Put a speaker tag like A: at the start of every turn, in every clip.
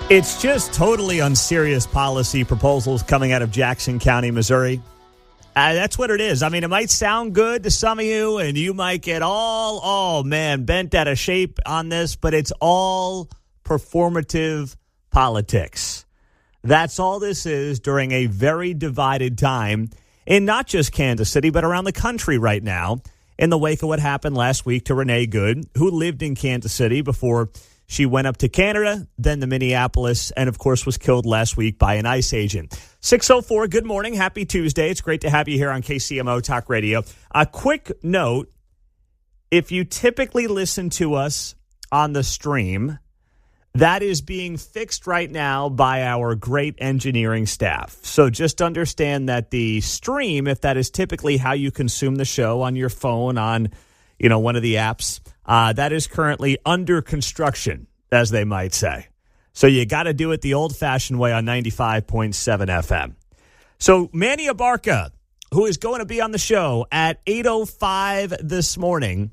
A: It's just totally unserious policy proposals coming out of Jackson County, Missouri. That's what it is. I mean, it might sound good to some of you, and you might get bent out of shape on this, but it's all performative politics. That's all this is during a very divided time in not just Kansas City, but around the country right now, in the wake of what happened last week to Renee Good, who lived in Kansas City before she went up to Canada, then to Minneapolis, and, of course, was killed last week by an ICE agent. 6:04, good morning. Happy Tuesday. It's great to have you here on KCMO Talk Radio. A quick note, if you typically listen to us on the stream, that is being fixed right now by our great engineering staff. So just understand that the stream, if that is typically how you consume the show on your phone, on one of the apps, that is currently under construction, as they might say. So you got to do it the old-fashioned way on 95.7 FM. So Manny Abarca, who is going to be on the show at 8:05 this morning,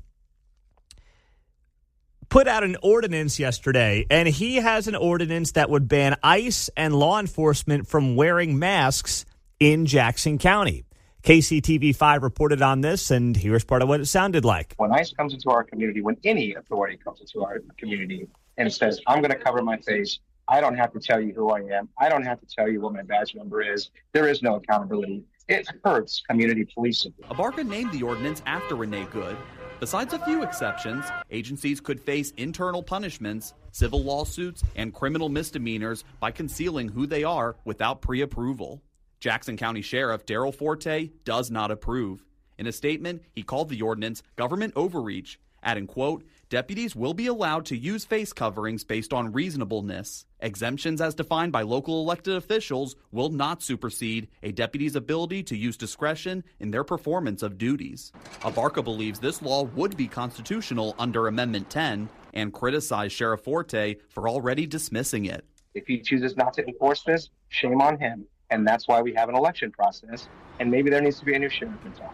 A: put out an ordinance yesterday, and he has an ordinance that would ban ICE and law enforcement from wearing masks in Jackson County. KCTV5 reported on this, and here's part of what it sounded like.
B: When ICE comes into our community, when any authority comes into our community and says, I'm going to cover my face, I don't have to tell you who I am. I don't have to tell you what my badge number is. There is no accountability. It hurts community policing.
C: Abarca named the ordinance after Renee Good. Besides a few exceptions, agencies could face internal punishments, civil lawsuits, and criminal misdemeanors by concealing who they are without pre-approval. Jackson County Sheriff Darrell Forte does not approve. In a statement, he called the ordinance government overreach, adding, quote, deputies will be allowed to use face coverings based on reasonableness. Exemptions as defined by local elected officials will not supersede a deputy's ability to use discretion in their performance of duties. Abarca believes this law would be constitutional under Amendment 10 and criticized Sheriff Forte for already dismissing it.
B: If he chooses not to enforce this, shame on him. And that's why we have an election process. And maybe there needs to be a new sheriff in town.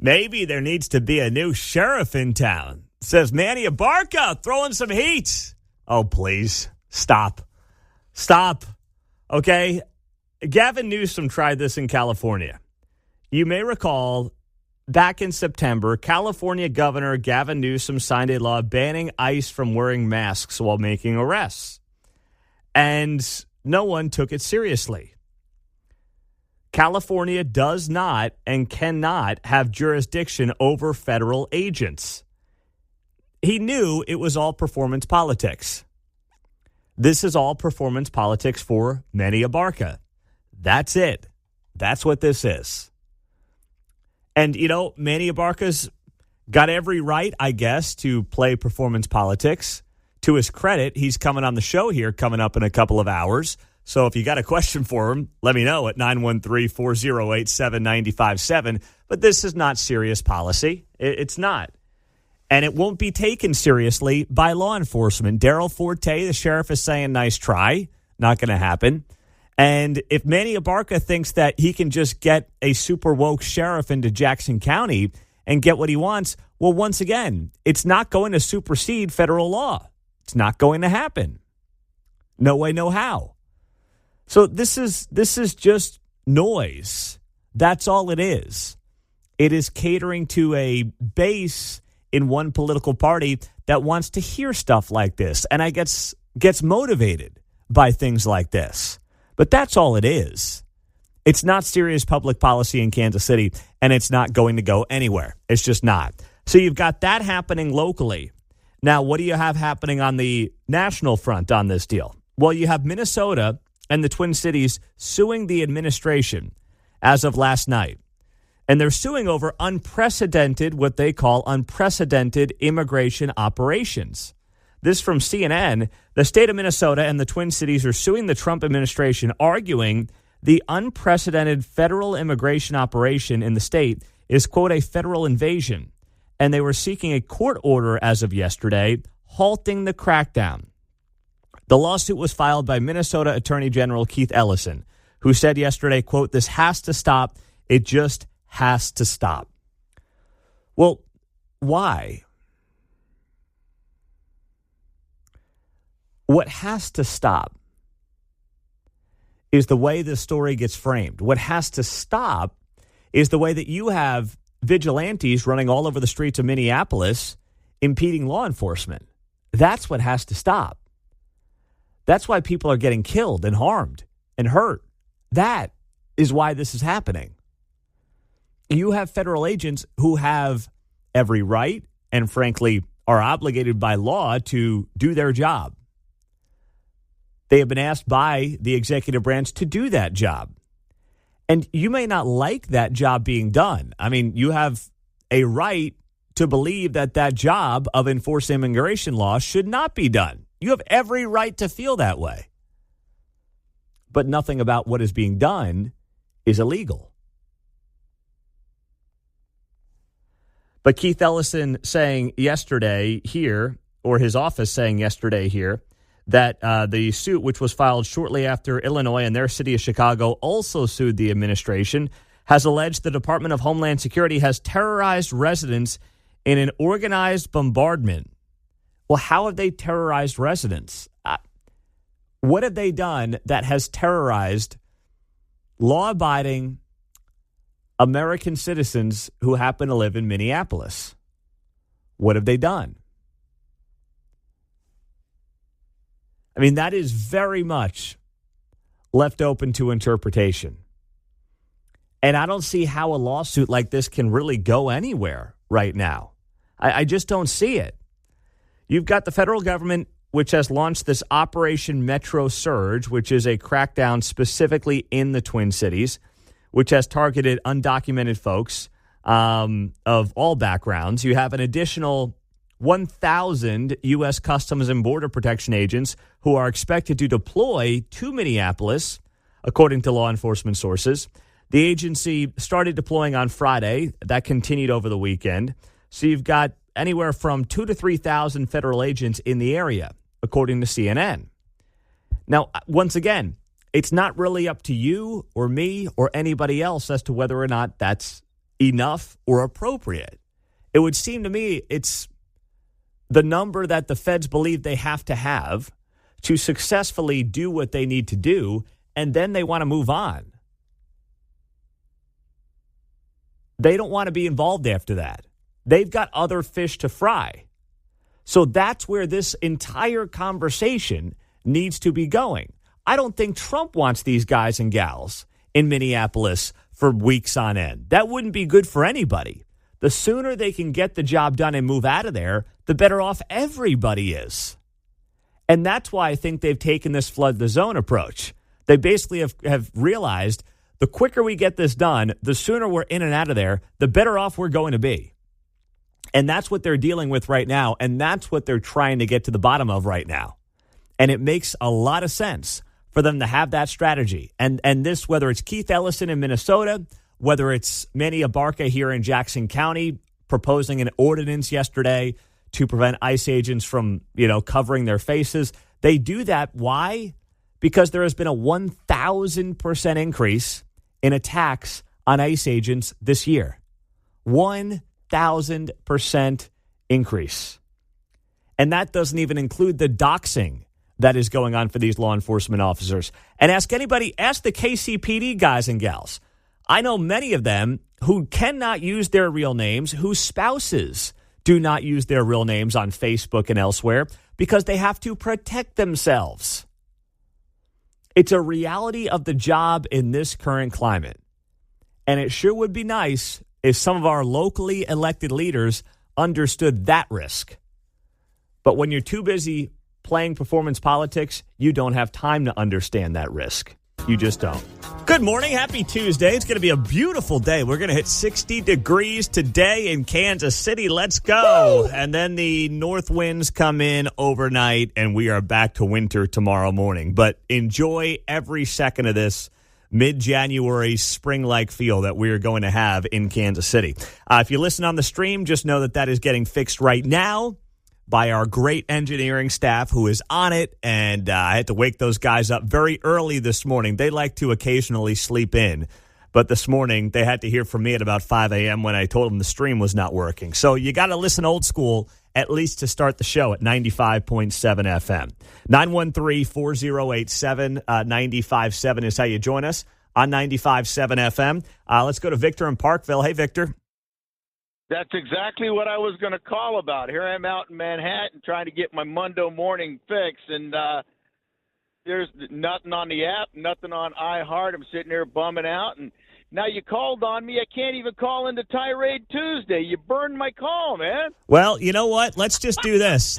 A: Maybe there needs to be a new sheriff in town. Says Manny Abarca, throwing some heat. Oh, please. Stop. Okay? Gavin Newsom tried this in California. You may recall back in September, California Governor Gavin Newsom signed a law banning ICE from wearing masks while making arrests. And no one took it seriously. California does not and cannot have jurisdiction over federal agents. He knew it was all performance politics. This is all performance politics for Manny Abarca. That's it. That's what this is. And, Manny Abarca's got every right, I guess, to play performance politics. To his credit, he's coming on the show here coming up in a couple of hours. So if you got a question for him, let me know at 913-408-7957. But this is not serious policy. It's not. And it won't be taken seriously by law enforcement. Darrell Forte, the sheriff, is saying, nice try. Not going to happen. And if Manny Abarca thinks that he can just get a super woke sheriff into Jackson County and get what he wants, well, once again, it's not going to supersede federal law. It's not going to happen. No way, no how. So this is just noise. That's all it is. It is catering to a base in one political party that wants to hear stuff like this and I guess gets motivated by things like this. But that's all it is. It's not serious public policy in Kansas City, and it's not going to go anywhere. It's just not. So you've got that happening locally. Now, what do you have happening on the national front on this deal? Well, you have Minnesota and the Twin Cities suing the administration as of last night. And they're suing over what they call unprecedented immigration operations. This from CNN. The state of Minnesota and the Twin Cities are suing the Trump administration, arguing the unprecedented federal immigration operation in the state is, quote, a federal invasion. And they were seeking a court order as of yesterday, halting the crackdown. The lawsuit was filed by Minnesota Attorney General Keith Ellison, who said yesterday, quote, this has to stop. It just has to stop. Well, why? What has to stop is the way this story gets framed. What has to stop is the way that you have vigilantes running all over the streets of Minneapolis impeding law enforcement. That's what has to stop. That's why people are getting killed and harmed and hurt. That is why this is happening. You have federal agents who have every right and, frankly, are obligated by law to do their job. They have been asked by the executive branch to do that job. And you may not like that job being done. I mean, you have a right to believe that that job of enforcing immigration law should not be done. You have every right to feel that way. But nothing about what is being done is illegal. But Keith Ellison saying yesterday here, or his office saying yesterday here, that the suit, which was filed shortly after Illinois and their city of Chicago also sued the administration, has alleged the Department of Homeland Security has terrorized residents in an organized bombardment. Well, how have they terrorized residents? What have they done that has terrorized law-abiding American citizens who happen to live in Minneapolis? What have they done? I mean, that is very much left open to interpretation. And I don't see how a lawsuit like this can really go anywhere right now. I just don't see it. You've got the federal government, which has launched this Operation Metro Surge, which is a crackdown specifically in the Twin Cities, which has targeted undocumented folks of all backgrounds. You have an additional 1,000 U.S. Customs and Border Protection agents who are expected to deploy to Minneapolis, according to law enforcement sources. The agency started deploying on Friday. That continued over the weekend. So you've got anywhere from 2,000 to 3,000 federal agents in the area, according to CNN. Now, once again, it's not really up to you or me or anybody else as to whether or not that's enough or appropriate. It would seem to me it's the number that the feds believe they have to successfully do what they need to do, and then they want to move on. They don't want to be involved after that. They've got other fish to fry. So that's where this entire conversation needs to be going. I don't think Trump wants these guys and gals in Minneapolis for weeks on end. That wouldn't be good for anybody. The sooner they can get the job done and move out of there, the better off everybody is. And that's why I think they've taken this flood the zone approach. They basically have realized the quicker we get this done, the sooner we're in and out of there, the better off we're going to be. And that's what they're dealing with right now, and that's what they're trying to get to the bottom of right now. And it makes a lot of sense for them to have that strategy. And this, whether it's Keith Ellison in Minnesota, whether it's Manny Abarca here in Jackson County proposing an ordinance yesterday to prevent ICE agents from, covering their faces. They do that. Why? Because there has been a 1,000% increase in attacks on ICE agents this year. 1,000% increase. And that doesn't even include the doxing that is going on for these law enforcement officers. And ask the KCPD guys and gals. I know many of them who cannot use their real names, whose spouses do not use their real names on Facebook and elsewhere because they have to protect themselves. It's a reality of the job in this current climate. And it sure would be nice if some of our locally elected leaders understood that risk. But when you're too busy playing performance politics, you don't have time to understand that risk. You just don't. Good morning. Happy Tuesday. It's going to be a beautiful day. We're going to hit 60 degrees today in Kansas City. Let's go. Woo! And then the north winds come in overnight, and we are back to winter tomorrow morning. But enjoy every second of this mid-January spring-like feel that we are going to have in Kansas City. If you listen on the stream, just know that is getting fixed right now by our great engineering staff who is on it, and I had to wake those guys up very early this morning. They like to occasionally sleep in, but this morning they had to hear from me at about 5 a.m. when I told them the stream was not working. So you got to listen old school at least to start the show at 95.7 FM. 913-408-7957 is how you join us on 95.7 FM. Let's go to Victor in Parkville. Hey, Victor.
D: That's exactly what I was going to call about. Here I'm out in Manhattan trying to get my Monday morning fix, and there's nothing on the app, nothing on iHeart. I'm sitting here bumming out, and now you called on me. I can't even call into Tirade Tuesday. You burned my call, man.
A: Well, you know what? Let's just do this.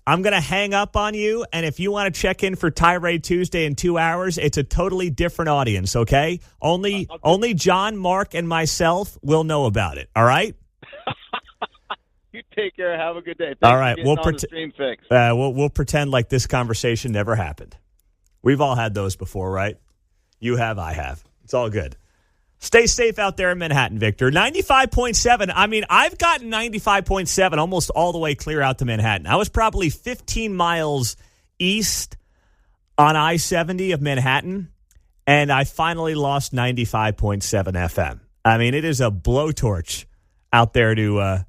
A: I'm going to hang up on you, and if you want to check in for Tirade Tuesday in 2 hours, it's a totally different audience, okay? Only John, Mark, and myself will know about it, all right?
D: You take care. Have a good day. Thanks
A: all right,
D: we'll
A: pretend like this conversation never happened. We've all had those before, right? You have, I have. It's all good. Stay safe out there in Manhattan, Victor. 95.7. I mean, I've gotten 95.7 almost all the way clear out to Manhattan. I was probably 15 miles east on I-70 of Manhattan, and I finally lost 95.7 FM. I mean, it is a blowtorch out there to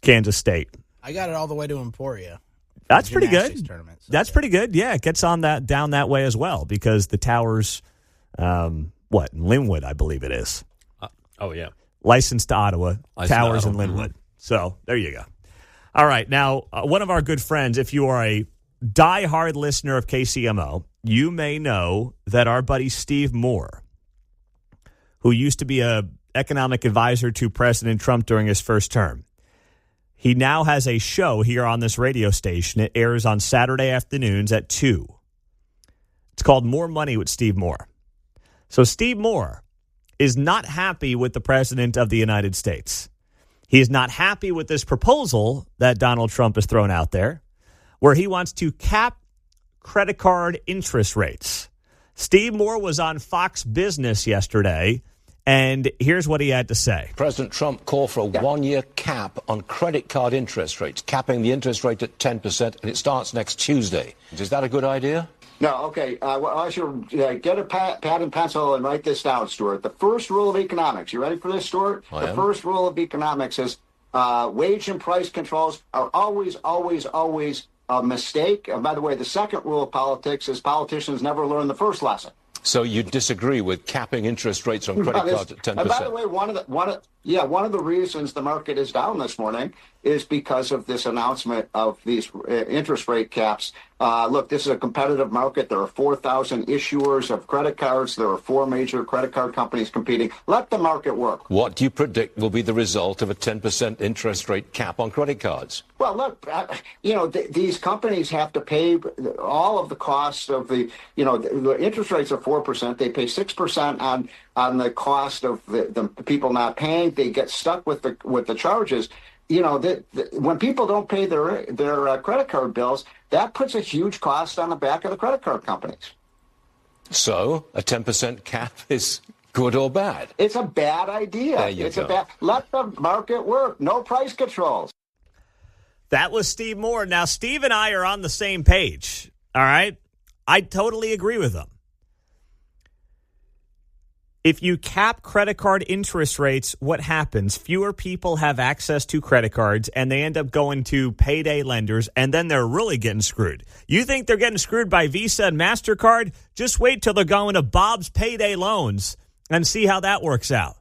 A: Kansas State.
E: I got it all the way to Emporia.
A: That's pretty good.
E: Tournament, so
A: That's pretty good. Yeah, it gets on that down that way as well because the towers, Linwood, I believe it is.
F: Yeah.
A: Licensed to Ottawa, towers in
F: Ottawa.
A: Linwood. So there you go. All right. Now, one of our good friends, if you are a diehard listener of KCMO, you may know that our buddy Steve Moore, who used to be a economic advisor to President Trump during his first term, he now has a show here on this radio station. It airs on Saturday afternoons at 2. It's called More Money with Steve Moore. So Steve Moore is not happy with the President of the United States. He is not happy with this proposal that Donald Trump has thrown out there, where he wants to cap credit card interest rates. Steve Moore was on Fox Business yesterday, and here's what he had to say.
G: President Trump called for a one-year cap on credit card interest rates, capping the interest rate at 10%, and it starts next Tuesday. Is that a good idea?
H: No, okay. Well, I should get a pad and pencil and write this down, Stuart. The first rule of economics. You ready for this, Stuart? The first rule of economics is wage and price controls are always a mistake. And by the way, the second rule of politics is politicians never learn the first lesson.
G: So you disagree with capping interest rates on credit cards at 10%?
H: And by the way, one of the reasons the market is down this morning is because of this announcement of these interest rate caps. Look, this is a competitive market. There are 4,000 issuers of credit cards. There are 4 major credit card companies competing. Let the market work.
G: What do you predict will be the result of a 10% interest rate cap on credit cards?
H: Well, look, these companies have to pay all of the costs of the interest rates are 4%. They pay 6% on the cost of the people not paying. They get stuck with the charges. When people don't pay their credit card bills, that puts a huge cost on the back of the credit card companies.
G: So a 10% cap is good or bad?
H: It's a bad idea.
G: There you go.
H: Let the market work. No price controls.
A: That was Steve Moore. Now, Steve and I are on the same page. All right? I totally agree with him. If you cap credit card interest rates, what happens? Fewer people have access to credit cards, and they end up going to payday lenders, and then they're really getting screwed. You think they're getting screwed by Visa and MasterCard? Just wait till they're going to Bob's Payday Loans and see how that works out.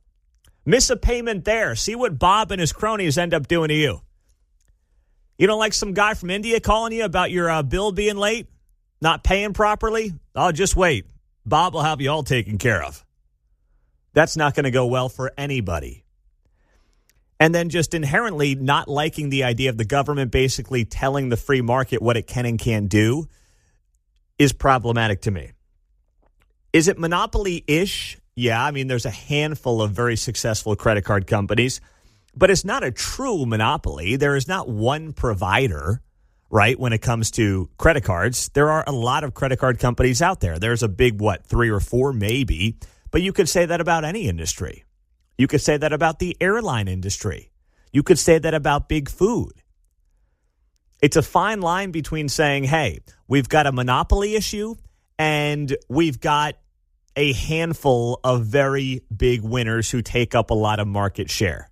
A: Miss a payment there. See what Bob and his cronies end up doing to you. You don't like some guy from India calling you about your bill being late, not paying properly? Oh, just wait. Bob will have you all taken care of. That's not going to go well for anybody. And then just inherently not liking the idea of the government basically telling the free market what it can and can't do is problematic to me. Is it monopoly-ish? Yeah, I mean, there's a handful of very successful credit card companies, but it's not a true monopoly. There is not one provider, right, when it comes to credit cards. There are a lot of credit card companies out there. There's a big, 3 or 4 maybe. But you could say that about any industry. You could say that about the airline industry. You could say that about big food. It's a fine line between saying, hey, we've got a monopoly issue and we've got a handful of very big winners who take up a lot of market share.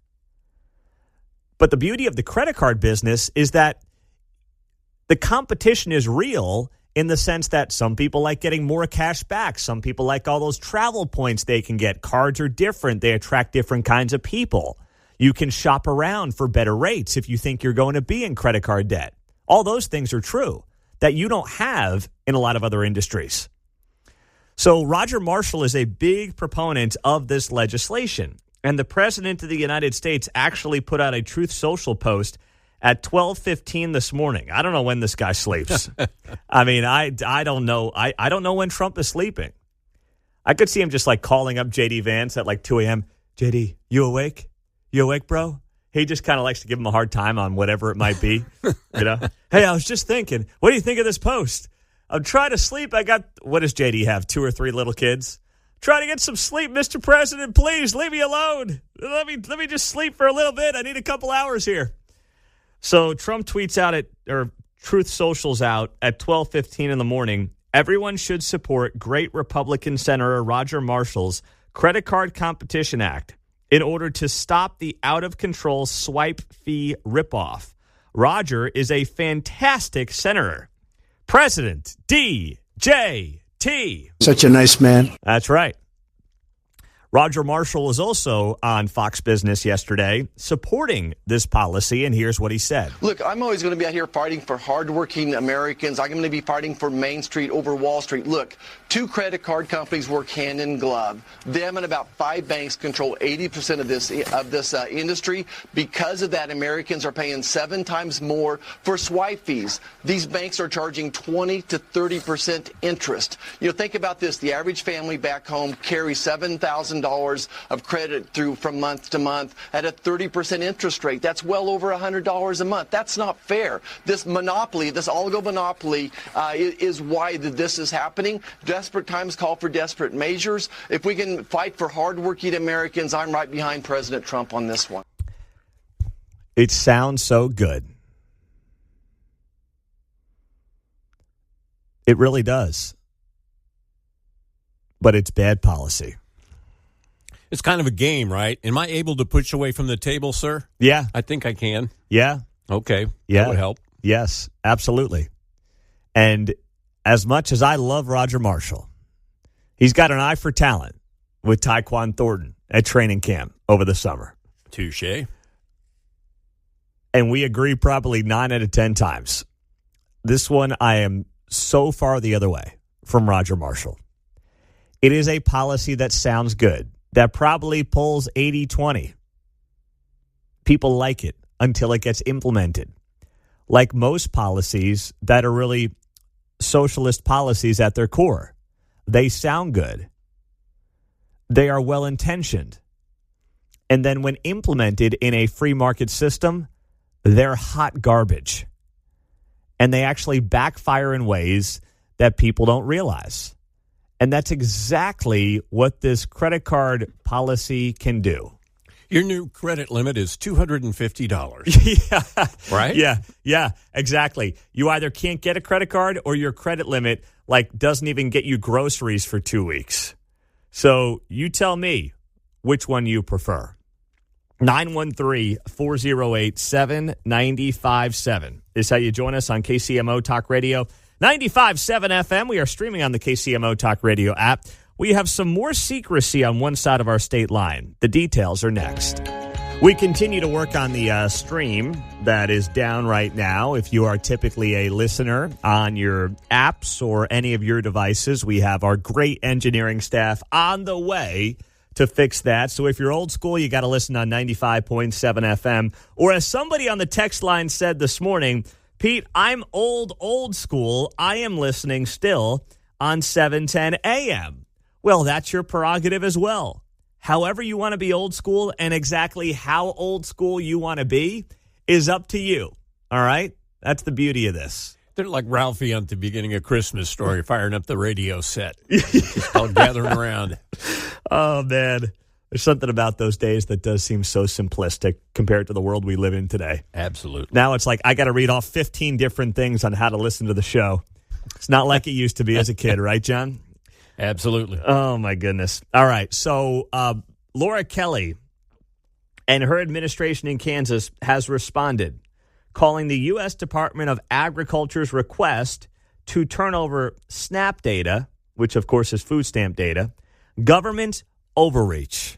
A: But the beauty of the credit card business is that the competition is real in the sense that some people like getting more cash back. Some people like all those travel points they can get. Cards are different. They attract different kinds of people. You can shop around for better rates if you think you're going to be in credit card debt. All those things are true that you don't have in a lot of other industries. So Roger Marshall is a big proponent of this legislation. And the president of the United States actually put out a Truth Social post at 12:15 this morning. I don't know when this guy sleeps. I mean, I don't know. I don't know when Trump is sleeping. I could see him just like calling up J.D. Vance at like 2 a.m. JD, you awake? You awake, bro? He just kind of likes to give him a hard time on whatever it might be. You know? Hey, I was just thinking, what do you think of this post? I'm trying to sleep. What does JD have, 2 or 3 little kids? Try to get some sleep, Mr. President. Please leave me alone. Let me just sleep for a little bit. I need a couple hours here. So Trump tweets out Truth Socials out at 12:15 in the morning. Everyone should support great Republican Senator Roger Marshall's Credit Card Competition Act in order to stop the out-of-control swipe fee ripoff. Roger is a fantastic senator. President DJT.
F: Such a nice man.
A: That's right. Roger Marshall was also on Fox Business yesterday supporting this policy, and here's what he said.
I: Look, I'm always going to be out here fighting for hardworking Americans. I'm going to be fighting for Main Street over Wall Street. Look, 2 credit card companies work hand in glove. Them and about 5 banks control 80% of this industry. Because of that, Americans are paying 7 times more for swipe fees. These banks are charging 20 to 30% interest. You know, think about this. The average family back home carries $7,000 of credit through from month to month at a 30% interest rate. That's well over $100 a month. That's not fair. This monopoly, this oligomonopoly, is why this is happening. Desperate times call for desperate measures. If we can fight for hardworking Americans, I'm right behind President Trump on this one.
A: It sounds so good. It really does. But it's bad policy.
J: It's kind of a game, right? Am I able to push away from the table, sir?
A: Yeah.
J: I think I can.
A: Yeah.
J: Okay.
A: Yeah.
J: That would help.
A: Yes, absolutely. And as much as I love Roger Marshall, he's got an eye for talent with Tyquan Thornton at training camp over the summer.
J: Touche.
A: And we agree probably 9 out of 10 times. This one, I am so far the other way from Roger Marshall. It is a policy that sounds good, that probably pulls 80-20. People like it until it gets implemented. Like most policies that are really socialist policies at their core. They sound good. They are well-intentioned. And then when implemented in a free market system, they're hot garbage. And they actually backfire in ways that people don't realize. And that's exactly what this credit card policy can do.
J: Your new credit limit is $250.
A: Yeah.
J: Right?
A: Yeah, exactly. You either can't get a credit card or your credit limit doesn't even get you groceries for 2 weeks. So you tell me which one you prefer. 913-408-7957 is how you join us on KCMO Talk Radio. 95.7 FM. We are streaming on the KCMO Talk Radio app. We have some more secrecy on one side of our state line. The details are next. We continue to work on the stream that is down right now. If you are typically a listener on your apps or any of your devices, we have our great engineering staff on the way to fix that. So if you're old school, you got to listen on 95.7 FM. Or as somebody on the text line said this morning, Pete, I'm old school. I am listening still on 710 AM. Well, that's your prerogative as well. However you want to be old school and exactly how old school you want to be is up to you. All right? That's the beauty of this.
J: They're like Ralphie at the beginning of Christmas Story, firing up the radio set. Just all gathering around.
A: Oh, man. There's something about those days that does seem so simplistic compared to the world we live in today.
J: Absolutely.
A: Now it's like I got to read off 15 different things on how to listen to the show. It's not like it used to be as a kid, right, John?
J: Absolutely.
A: Oh, my goodness. All right. So Laura Kelly And her administration in Kansas has responded, calling the U.S. Department of Agriculture's request to turn over SNAP data, which of course is food stamp data, government overreach.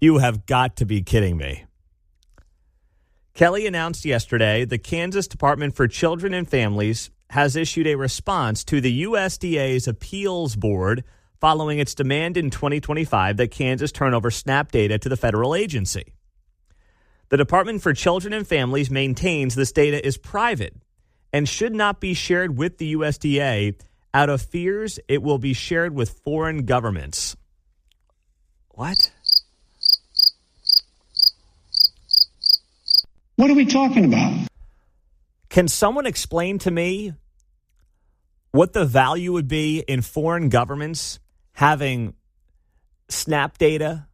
A: You have got to be kidding me. Kelly announced yesterday the Kansas Department for Children and Families has issued a response to the USDA's appeals board following its demand in 2025 that Kansas turn over SNAP data to the federal agency. The Department for Children and Families maintains this data is private and should not be shared with the USDA out of fears it will be shared with foreign governments. What?
F: What are we talking about?
A: Can someone explain to me what the value would be in foreign governments having SNAP data?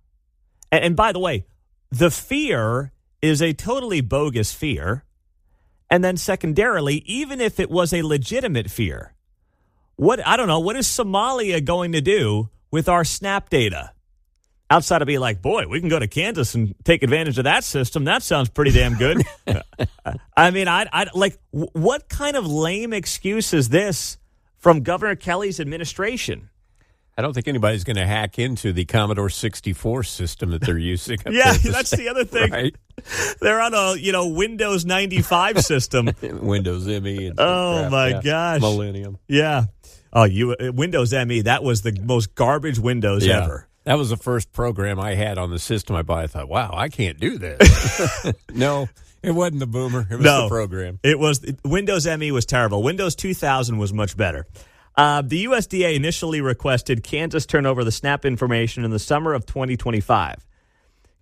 A: And by the way, the fear is a totally bogus fear. And then secondarily, even if it was a legitimate fear, what is Somalia going to do with our SNAP data? Outside of being like, boy, we can go to Kansas and take advantage of that system. That sounds pretty damn good. I mean, what kind of lame excuse is this from Governor Kelly's administration?
J: I don't think anybody's going to hack into the Commodore 64 system that they're using.
A: Yeah, that's the other thing.
J: Right?
A: They're on a Windows 95 system.
J: Windows ME. And
A: oh, my gosh.
J: Millennium.
A: Yeah. Oh, Windows ME, that was the most garbage Windows ever.
J: That was the first program I had on the system I bought. I thought, wow, I can't do this. No, it wasn't the boomer. It was the program.
A: It was Windows ME was terrible. Windows 2000 was much better. The USDA initially requested Kansas turn over the SNAP information in the summer of 2025.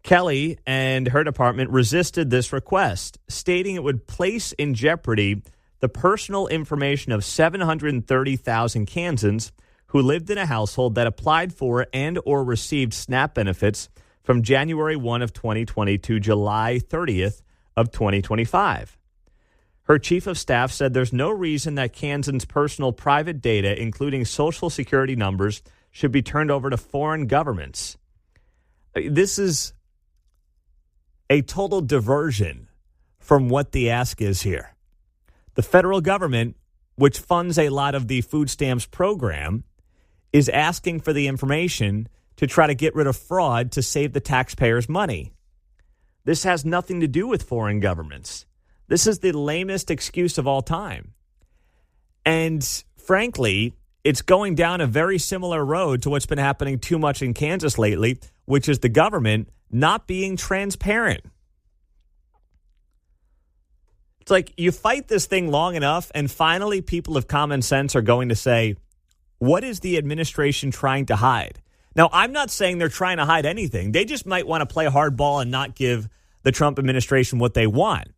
A: Kelly and her department resisted this request, stating it would place in jeopardy the personal information of 730,000 Kansans who lived in a household that applied for and or received SNAP benefits from January 1 of 2020 to July 30th of 2025. Her chief of staff said there's no reason that Kansans' personal private data, including Social Security numbers, should be turned over to foreign governments. This is a total diversion from what the ask is here. The federal government, which funds a lot of the food stamps program, is asking for the information to try to get rid of fraud to save the taxpayers' money. This has nothing to do with foreign governments. This is the lamest excuse of all time. And frankly, it's going down a very similar road to what's been happening too much in Kansas lately, which is the government not being transparent. It's like you fight this thing long enough, and finally people of common sense are going to say, what is the administration trying to hide? Now, I'm not saying they're trying to hide anything. They just might want to play hardball and not give the Trump administration what they want.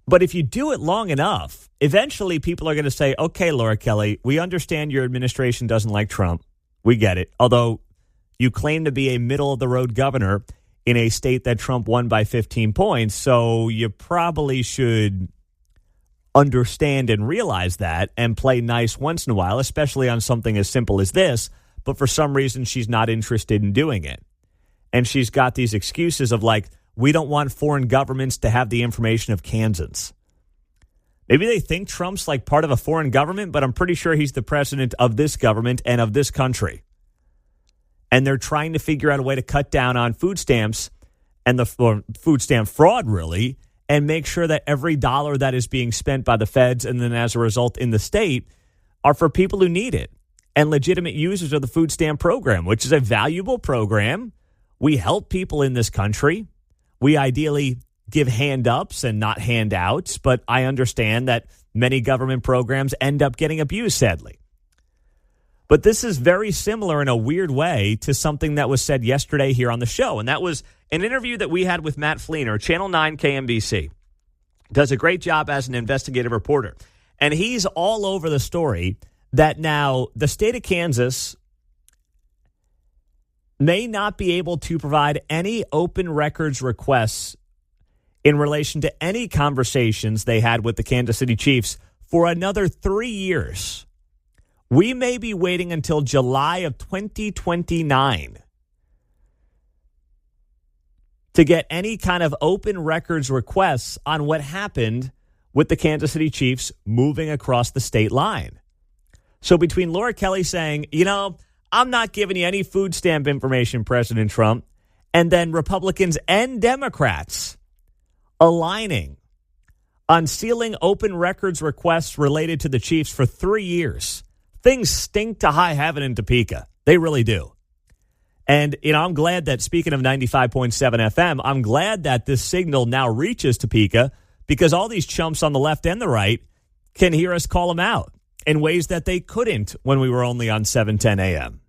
A: But if you do it long enough, eventually people are going to say, okay, Laura Kelly, we understand your administration doesn't like Trump. We get it. Although you claim to be a middle-of-the-road governor in a state that Trump won by 15 points, so you probably should understand and realize that and play nice once in a while, especially on something as simple as this. But for some reason, she's not interested in doing it. And she's got these excuses of like, we don't want foreign governments to have the information of Kansans. Maybe they think Trump's like part of a foreign government, but I'm pretty sure he's the president of this government and of this country. And they're trying to figure out a way to cut down on food stamps and the food stamp fraud, really, and make sure that every dollar that is being spent by the feds and then as a result in the state are for people who need it and legitimate users of the food stamp program, which is a valuable program. We help people in this country. We ideally give hand-ups and not handouts, but I understand that many government programs end up getting abused, sadly. But this is very similar in a weird way to something that was said yesterday here on the show, and that was an interview that we had with Matt Fleener, Channel 9 KMBC. Does a great job as an investigative reporter. And he's all over the story that now the state of Kansas may not be able to provide any open records requests in relation to any conversations they had with the Kansas City Chiefs for another 3 years. We may be waiting until July of 2029 to get any kind of open records requests on what happened with the Kansas City Chiefs moving across the state line. So between Laura Kelly saying, I'm not giving you any food stamp information, President Trump, and then Republicans and Democrats aligning on sealing open records requests related to the Chiefs for 3 years, things stink to high heaven in Topeka. They really do. And, I'm glad that, speaking of 95.7 FM, I'm glad that this signal now reaches Topeka because all these chumps on the left and the right can hear us call them out in ways that they couldn't when we were only on 710 AM.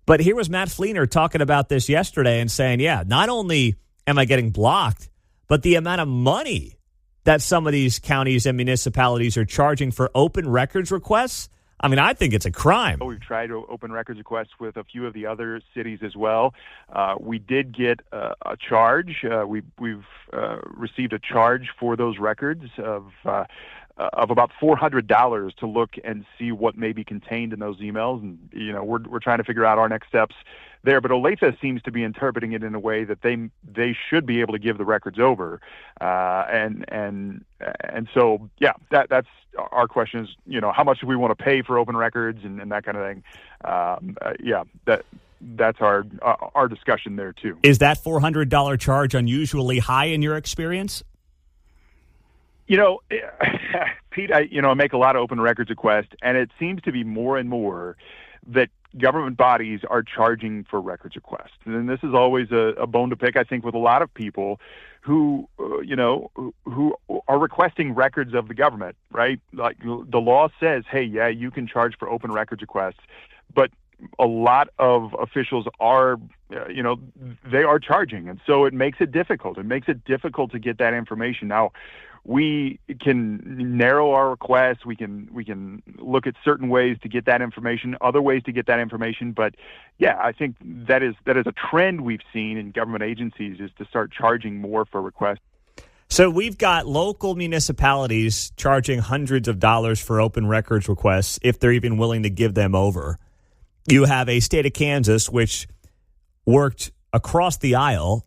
A: But here was Matt Fleener talking about this yesterday and saying, not only am I getting blocked, but the amount of money that some of these counties and municipalities are charging for open records requests, I think it's a crime.
F: We've tried to open records requests with a few of the other cities as well. We did get a charge. We've received a charge for those records of about $400 to look and see what may be contained in those emails. And, we're trying to figure out our next steps there. But Olathe seems to be interpreting it in a way that they should be able to give the records over. And so, that's our question is, how much do we want to pay for open records and that kind of thing. That's our discussion there, too.
A: Is that $400 charge unusually high in your experience?
F: Pete, I make a lot of open records requests, and it seems to be more and more that government bodies are charging for records requests. And this is always a bone to pick, I think, with a lot of people who are requesting records of the government, right? Like the law says, hey, you can charge for open records requests, but a lot of officials are, they are charging. And so it makes it difficult. It makes it difficult to get that information. Now, we can narrow our requests. We can look at certain ways to get that information, other ways to get that information. But I think that is a trend we've seen in government agencies is to start charging more for requests.
A: So we've got local municipalities charging hundreds of dollars for open records requests if they're even willing to give them over. You have a state of Kansas which worked across the aisle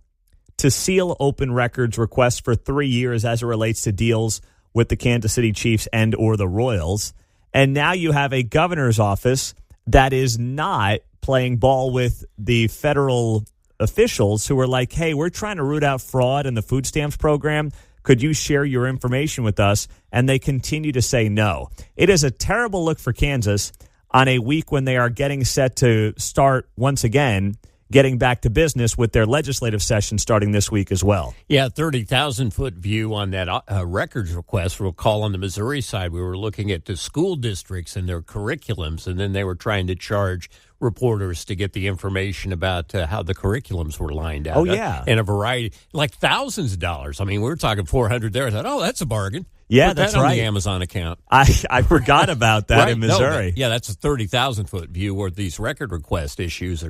A: to seal open records requests for 3 years as it relates to deals with the Kansas City Chiefs and or the Royals. And now you have a governor's office that is not playing ball with the federal officials who are like, hey, we're trying to root out fraud in the food stamps program. Could you share your information with us? And they continue to say no. It is a terrible look for Kansas on a week when they are getting set to start once again getting back to business with their legislative session starting this week as well.
J: Yeah, 30,000-foot view on that records request. We'll call on the Missouri side. We were looking at the school districts and their curriculums, and then they were trying to charge reporters to get the information about how the curriculums were lined out.
A: Oh, yeah.
J: And a variety, like thousands of dollars. We were talking $400 there. I thought, that's a bargain.
A: Yeah,
J: Put
A: that's
J: that on
A: right.
J: the Amazon account.
A: I forgot about that
J: right?
A: in Missouri.
J: No, that's a 30,000-foot view where these record request issues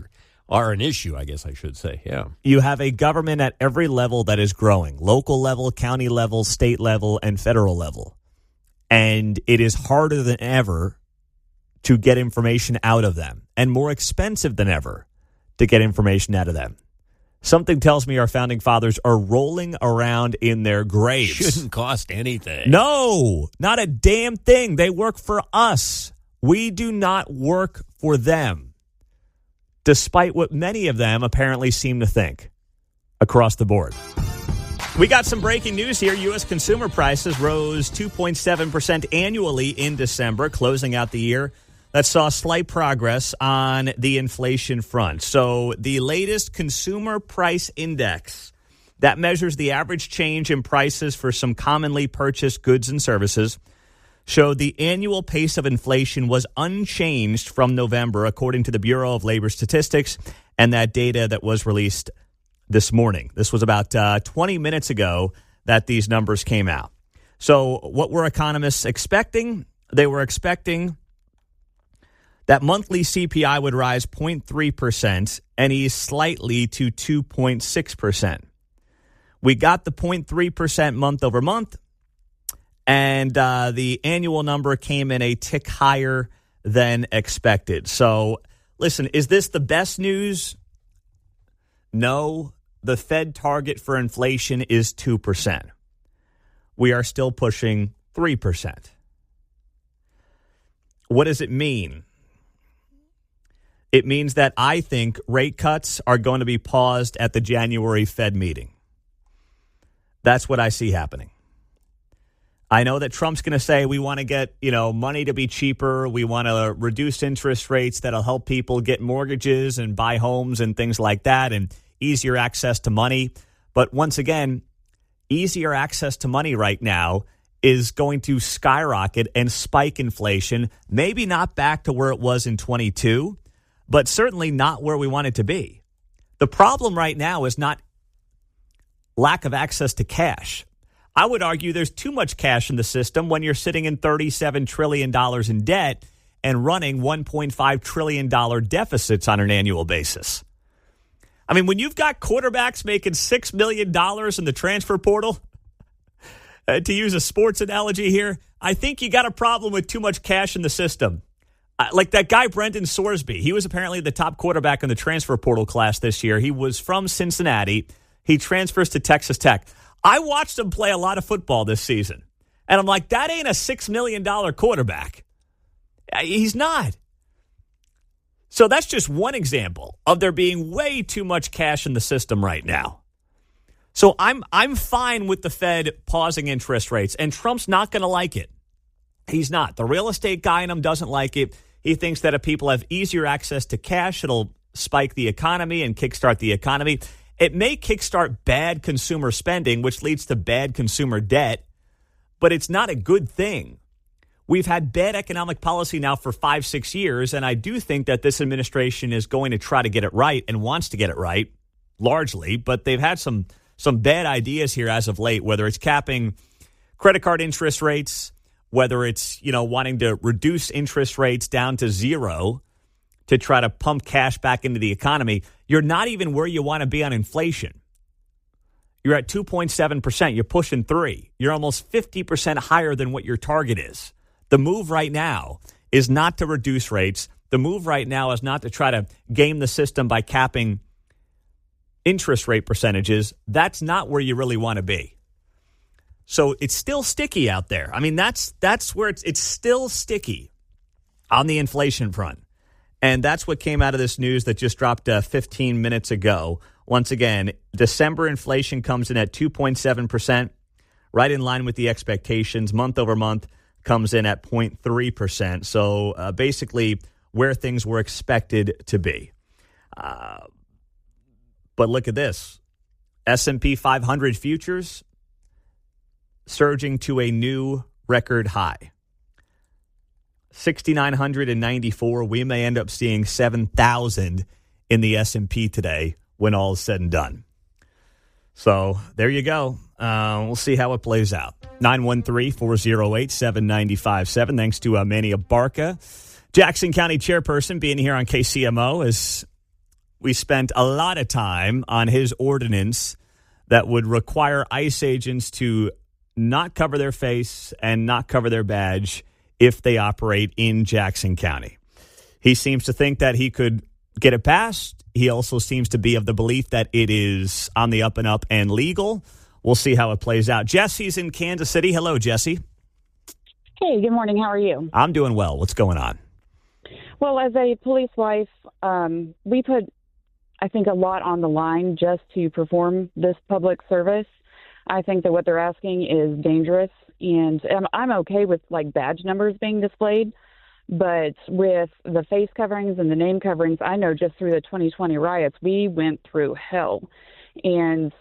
J: are an issue, I guess I should say, yeah.
A: You have a government at every level that is growing, local level, county level, state level, and federal level. And it is harder than ever to get information out of them and more expensive than ever to get information out of them. Something tells me our founding fathers are rolling around in their graves.
J: Shouldn't cost anything.
A: No, not a damn thing. They work for us. We do not work for them, despite what many of them apparently seem to think across the board. We got some breaking news here. U.S. consumer prices rose 2.7% annually in December, closing out the year. That saw slight progress on the inflation front. So the latest consumer price index that measures the average change in prices for some commonly purchased goods and services showed the annual pace of inflation was unchanged from November, according to the Bureau of Labor Statistics, and that data that was released this morning. This was about 20 minutes ago that these numbers came out. So what were economists expecting? They were expecting that monthly CPI would rise 0.3% and ease slightly to 2.6%. We got the 0.3% month over month, and the annual number came in a tick higher than expected. So, listen, is this the best news? No. the Fed target for inflation is 2%. We are still pushing 3%. What does it mean? It means that I think rate cuts are going to be paused at the January Fed meeting. That's what I see happening. I know that Trump's going to say we want to get, money to be cheaper. We want to reduce interest rates that'll help people get mortgages and buy homes and things like that, and easier access to money. But once again, easier access to money right now is going to skyrocket and spike inflation, maybe not back to where it was in 22, but certainly not where we want it to be. The problem right now is not lack of access to cash. I would argue there's too much cash in the system when you're sitting in $37 trillion in debt and running $1.5 trillion deficits on an annual basis. I mean, when you've got quarterbacks making $6 million in the transfer portal, to use a sports analogy here, I think you got a problem with too much cash in the system. Like that guy, Brendan Sorsby, he was apparently the top quarterback in the transfer portal class this year. He was from Cincinnati. He transfers to Texas Tech. I watched him play a lot of football this season, and I'm like, that ain't a $6 million quarterback. He's not. So that's just one example of there being way too much cash in the system right now. So I'm fine with the Fed pausing interest rates, and Trump's not going to like it. He's not. The real estate guy in him doesn't like it. He thinks that if people have easier access to cash, it'll spike the economy and kickstart the economy. It may kickstart bad consumer spending, which leads to bad consumer debt, but it's not a good thing. We've had bad economic policy now for 5-6 years, and I do think that this administration is going to try to get it right and wants to get it right, largely, but they've had some bad ideas here as of late, whether it's capping credit card interest rates, whether it's, wanting to reduce interest rates down to zero to try to pump cash back into the economy. You're not even where you want to be on inflation. You're at 2.7%. You're pushing 3%. You're almost 50% higher than what your target is. The move right now is not to reduce rates. The move right now is not to try to game the system by capping interest rate percentages. That's not where you really want to be. So it's still sticky out there. I mean, that's where it's still sticky on the inflation front. And that's what came out of this news that just dropped 15 minutes ago. Once again, December inflation comes in at 2.7%, right in line with the expectations. Month over month comes in at 0.3%. So basically where things were expected to be. But look at this. S&P 500 futures surging to a new record high. 6,994. We may end up seeing 7,000 in the S&P today when all is said and done. So there you go. We'll see how it plays out. 913-408-7957. Thanks to Manny Abarca, Jackson County Chairperson, being here on KCMO as we spent a lot of time on his ordinance that would require ICE agents to not cover their face and not cover their badge if they operate in Jackson County. He seems to think that he could get it passed. He also seems to be of the belief that it is on the up and up and legal. We'll see how it plays out. Jesse's in Kansas City. Hello, Jesse.
K: Hey, good morning. How are you?
A: I'm doing well. What's going on?
K: Well, as a police wife, we put, I think, a lot on the line just to perform this public service. I think that what they're asking is dangerous. And I'm okay with badge numbers being displayed, but with the face coverings and the name coverings, I know just through the 2020 riots, we went through hell. And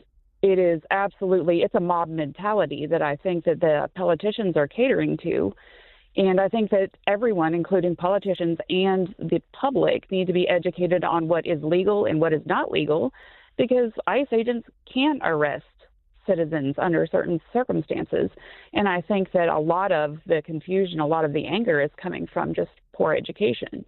K: it is absolutely, it's a mob mentality that I think that the politicians are catering to. And I think that everyone, including politicians and the public, need to be educated on what is legal and what is not legal, because ICE agents can arrest citizens under certain circumstances. And I think that a lot of the confusion, a lot of the anger is coming from just poor education.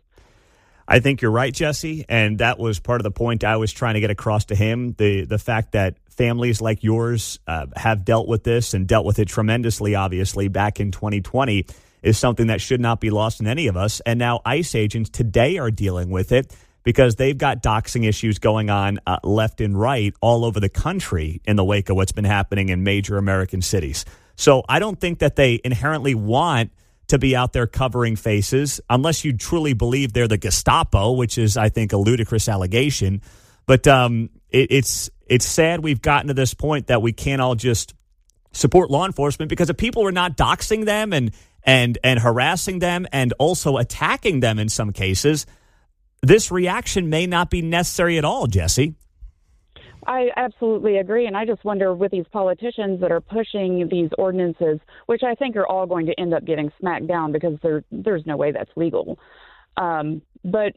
A: I think you're right, Jesse, and that was part of the point I was trying to get across to him. The fact that families like yours have dealt with this and dealt with it tremendously, obviously, back in 2020 is something that should not be lost on any of us. And now ICE agents today are dealing with it because they've got doxing issues going on left and right all over the country in the wake of what's been happening in major American cities. So I don't think that they inherently want to be out there covering faces unless you truly believe they're the Gestapo, which is, I think, a ludicrous allegation. But it's sad we've gotten to this point that we can't all just support law enforcement, because if people were not doxing them and harassing them and also attacking them in some cases, this reaction may not be necessary at all, Jesse.
K: I absolutely agree. And I just wonder, with these politicians that are pushing these ordinances, which I think are all going to end up getting smacked down because there's no way that's legal. But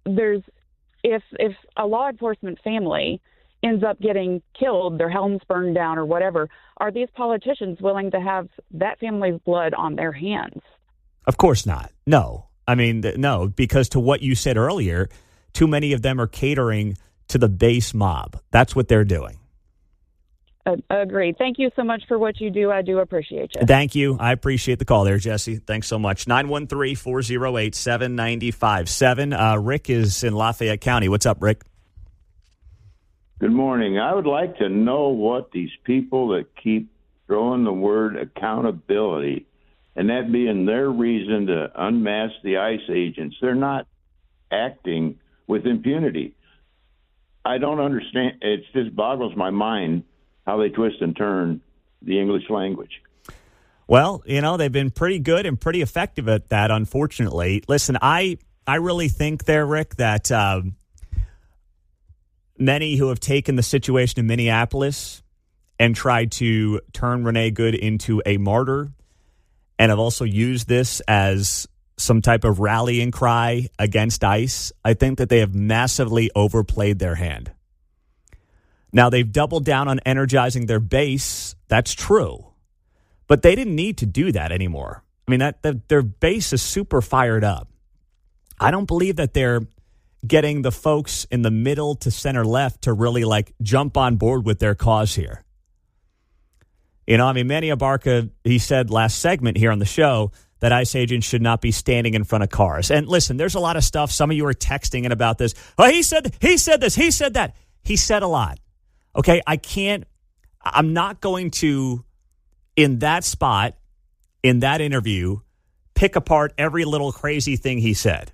K: if a law enforcement family ends up getting killed, their homes burned down or whatever, are these politicians willing to have that family's blood on their hands?
A: Of course not. No. I mean, no, because to what you said earlier, too many of them are catering to the base mob. That's what they're doing.
K: Agreed. Thank you so much for what you do. I do appreciate you.
A: Thank you. I appreciate the call there, Jesse. Thanks so much. 913-408-7957. Rick is in Lafayette County. What's up, Rick?
L: Good morning. I would like to know what these people that keep throwing the word accountability, and that being their reason to unmask the ICE agents, they're not acting with impunity. I don't understand. It just boggles my mind how they twist and turn the English language.
A: Well, they've been pretty good and pretty effective at that, unfortunately. Listen, I really think there, Rick, that many who have taken the situation in Minneapolis and tried to turn Renee Good into a martyr and have also used this as some type of rallying cry against ICE, I think that they have massively overplayed their hand. Now, they've doubled down on energizing their base. That's true. But they didn't need to do that anymore. I mean, their base is super fired up. I don't believe that they're getting the folks in the middle to center left to really, jump on board with their cause here. Manny Abarca, he said last segment here on the show that ICE agents should not be standing in front of cars. And listen, there's a lot of stuff. Some of you are texting in about this. Oh, he said this, he said that. He said a lot. Okay, I'm not going to, in that spot, in that interview, pick apart every little crazy thing he said.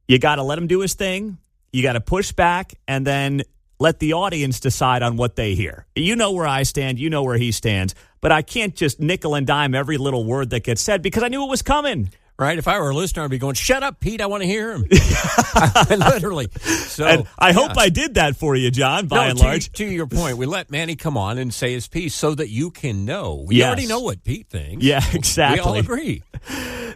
A: You got to let him do his thing. You got to push back and then let the audience decide on what they hear. You know where I stand. You know where he stands. But I can't just nickel and dime every little word that gets said because I knew it was coming.
J: Right? If I were a listener, I'd be going, shut up, Pete. I want to hear him. Literally. So,
A: and I hope I did that for you, John, by and large.
J: To your point, we let Manny come on and say his piece so that you can know. We already know what Pete thinks.
A: Yeah, exactly.
J: We all agree.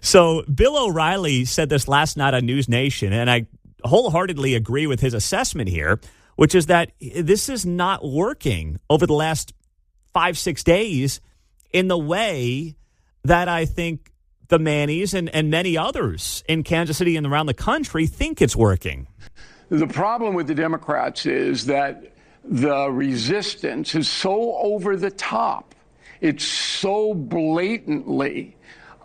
A: So Bill O'Reilly said this last night on News Nation, and I wholeheartedly agree with his assessment here, which is that this is not working over the last 5-6 days in the way that I think the Mannies and many others in Kansas City and around the country think it's working.
M: The problem with the Democrats is that the resistance is so over the top. It's so blatantly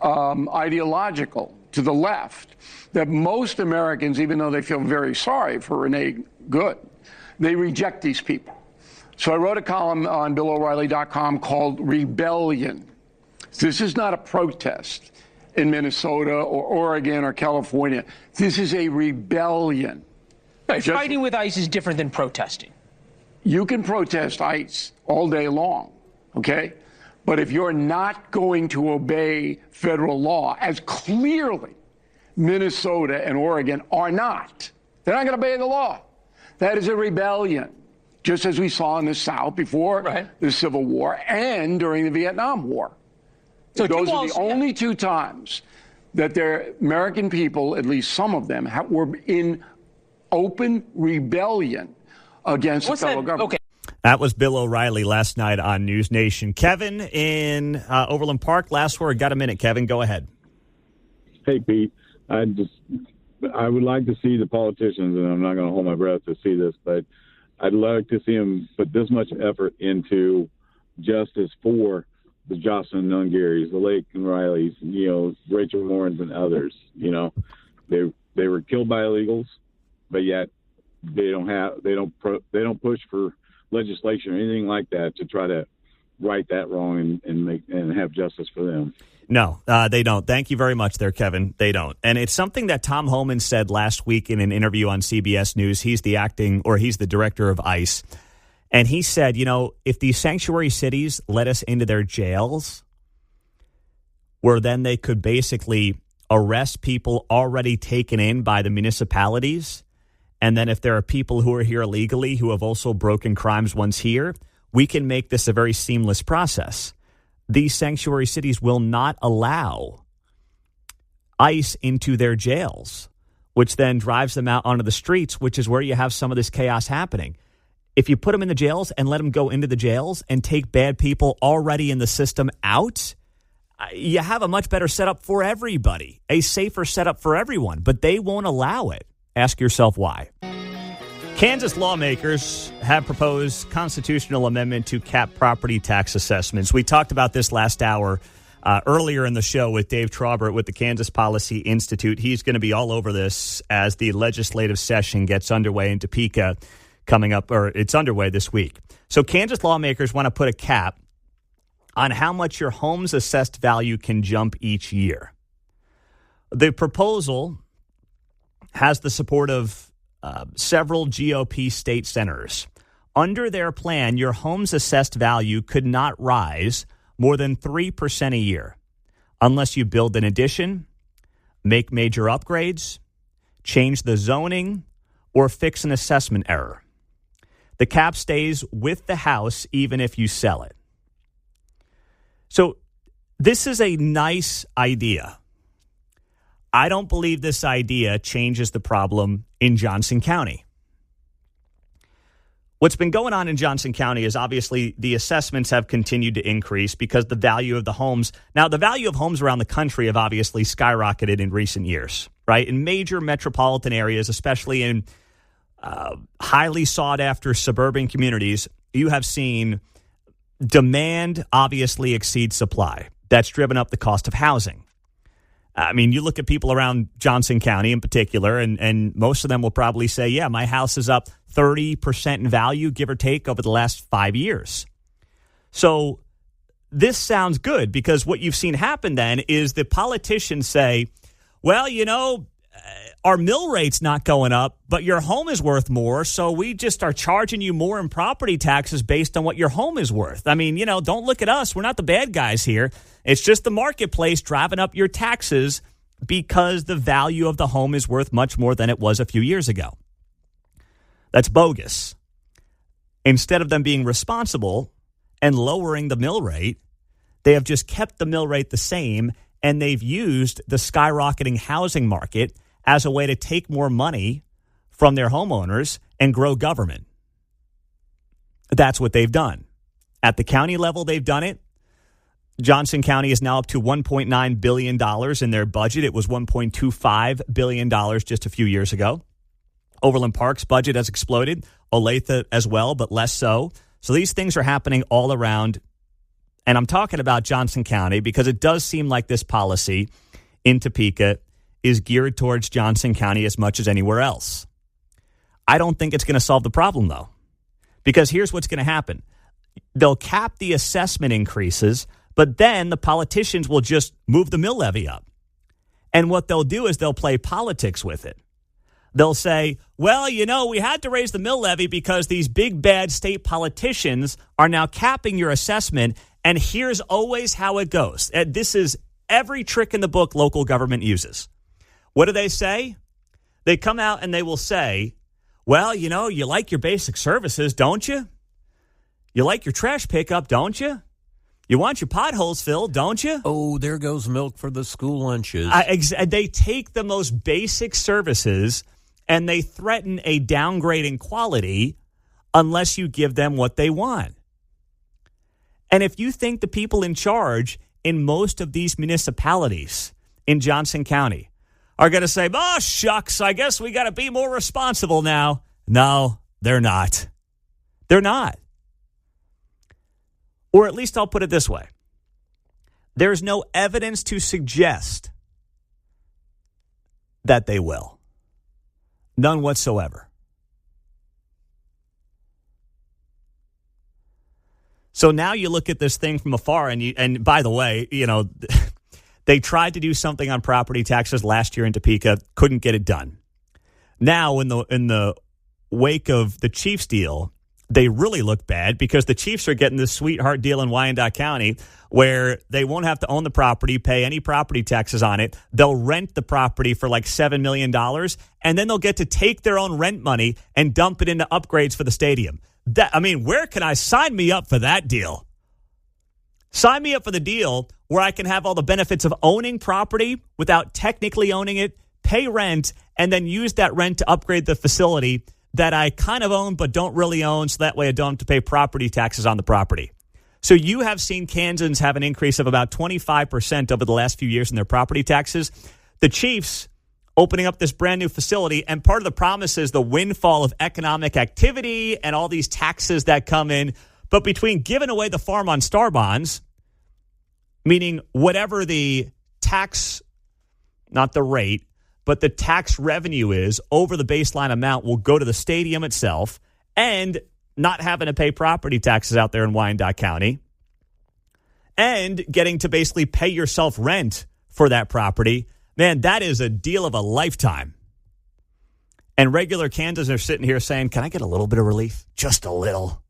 M: ideological to the left that most Americans, even though they feel very sorry for Renee Good, they reject these people. So I wrote a column on BillO'Reilly.com called Rebellion. This is not a protest in Minnesota or Oregon or California. This is a rebellion.
N: Right, fighting with ICE is different than protesting.
M: You can protest ICE all day long, okay? But if you're not going to obey federal law, as clearly Minnesota and Oregon are not, they're not going to obey the law. That is a rebellion, just as we saw in the South before the Civil War and during the Vietnam War. So those are the only two times that the American people, at least some of them, were in open rebellion against the federal government.
N: Okay.
A: That was Bill O'Reilly last night on News Nation. Kevin in Overland Park, last word. Got a minute, Kevin. Go ahead.
O: Hey, Pete. I would like to see the politicians, and I'm not going to hold my breath to see this, but I'd like to see them put this much effort into justice for the Jocelyn Nungarys, the Laken Rileys, Rachel Warrens and others. They they were killed by illegals, but yet they don't push for legislation or anything like that to try to right that wrong and have justice for them.
A: No, they don't. Thank you very much there, Kevin. They don't. And it's something that Tom Homan said last week in an interview on CBS News. He's the director of ICE. And he said, if these sanctuary cities let us into their jails, where then they could basically arrest people already taken in by the municipalities. And then if there are people who are here illegally who have also broken crimes once here, we can make this a very seamless process. These sanctuary cities will not allow ICE into their jails, which then drives them out onto the streets, which is where you have some of this chaos happening. If you put them in the jails and let them go into the jails and take bad people already in the system out, you have a much better setup for everybody, a safer setup for everyone, but they won't allow it. Ask yourself why. Kansas lawmakers have proposed constitutional amendment to cap property tax assessments. We talked about this last hour earlier in the show with Dave Traubert with the Kansas Policy Institute. He's going to be all over this as the legislative session gets underway in Topeka coming up, or it's underway this week. So Kansas lawmakers want to put a cap on how much your home's assessed value can jump each year. The proposal has the support of several GOP state senators. Under their plan, your home's assessed value could not rise more than 3% a year unless you build an addition, make major upgrades, change the zoning, or fix an assessment error. The cap stays with the house even if you sell it. So this is a nice idea. I don't believe this idea changes the problem in Johnson County. What's been going on in Johnson County is obviously the assessments have continued to increase because the value of the homes. Now, the value of homes around the country have obviously skyrocketed in recent years, right? In major metropolitan areas, especially in highly sought after suburban communities, you have seen demand obviously exceed supply. That's driven up the cost of housing. I mean, you look at people around Johnson County in particular, and most of them will probably say, yeah, my house is up 30% in value, give or take, over the last 5 years. So this sounds good because what you've seen happen then is the politicians say, well, our mill rate's not going up, but your home is worth more, so we just are charging you more in property taxes based on what your home is worth. I mean, don't look at us. We're not the bad guys here. It's just the marketplace driving up your taxes because the value of the home is worth much more than it was a few years ago. That's bogus. Instead of them being responsible and lowering the mill rate, they have just kept the mill rate the same, and they've used the skyrocketing housing market as a way to take more money from their homeowners and grow government. That's what they've done. At the county level, they've done it. Johnson County is now up to $1.9 billion in their budget. It was $1.25 billion just a few years ago. Overland Park's budget has exploded. Olathe as well, but less so. So these things are happening all around. And I'm talking about Johnson County because it does seem like this policy in Topeka is geared towards Johnson County as much as anywhere else. I don't think it's going to solve the problem, though, because here's what's going to happen. They'll cap the assessment increases, but then the politicians will just move the mill levy up. And what they'll do is they'll play politics with it. They'll say, well, we had to raise the mill levy because these big bad state politicians are now capping your assessment, and here's always how it goes. And this is every trick in the book local government uses. What do they say? They come out and they will say, well, you like your basic services, don't you? You like your trash pickup, don't you? You want your potholes filled, don't you?
J: Oh, there goes milk for the school lunches.
A: They take the most basic services and they threaten a downgrade in quality unless you give them what they want. And if you think the people in charge in most of these municipalities in Johnson County are going to say, oh, shucks, I guess we got to be more responsible now. No, they're not. They're not. Or at least I'll put it this way. There's no evidence to suggest that they will. None whatsoever. So now you look at this thing from afar, and by the way, they tried to do something on property taxes last year in Topeka, couldn't get it done. Now, in the wake of the Chiefs deal, they really look bad because the Chiefs are getting this sweetheart deal in Wyandotte County where they won't have to own the property, pay any property taxes on it. They'll rent the property for like $7 million, and then they'll get to take their own rent money and dump it into upgrades for the stadium. Where can I sign me up for that deal? Sign me up for the deal where I can have all the benefits of owning property without technically owning it, pay rent, and then use that rent to upgrade the facility that I kind of own but don't really own, so that way I don't have to pay property taxes on the property. So you have seen Kansans have an increase of about 25% over the last few years in their property taxes. The Chiefs opening up this brand new facility, and part of the promise is the windfall of economic activity and all these taxes that come in. But between giving away the farm on star bonds, meaning whatever the tax, not the rate, but the tax revenue is over the baseline amount will go to the stadium itself, and not having to pay property taxes out there in Wyandotte County, and getting to basically pay yourself rent for that property. Man, that is a deal of a lifetime. And regular Kansans are sitting here saying, can I get a little bit of relief? Just a little.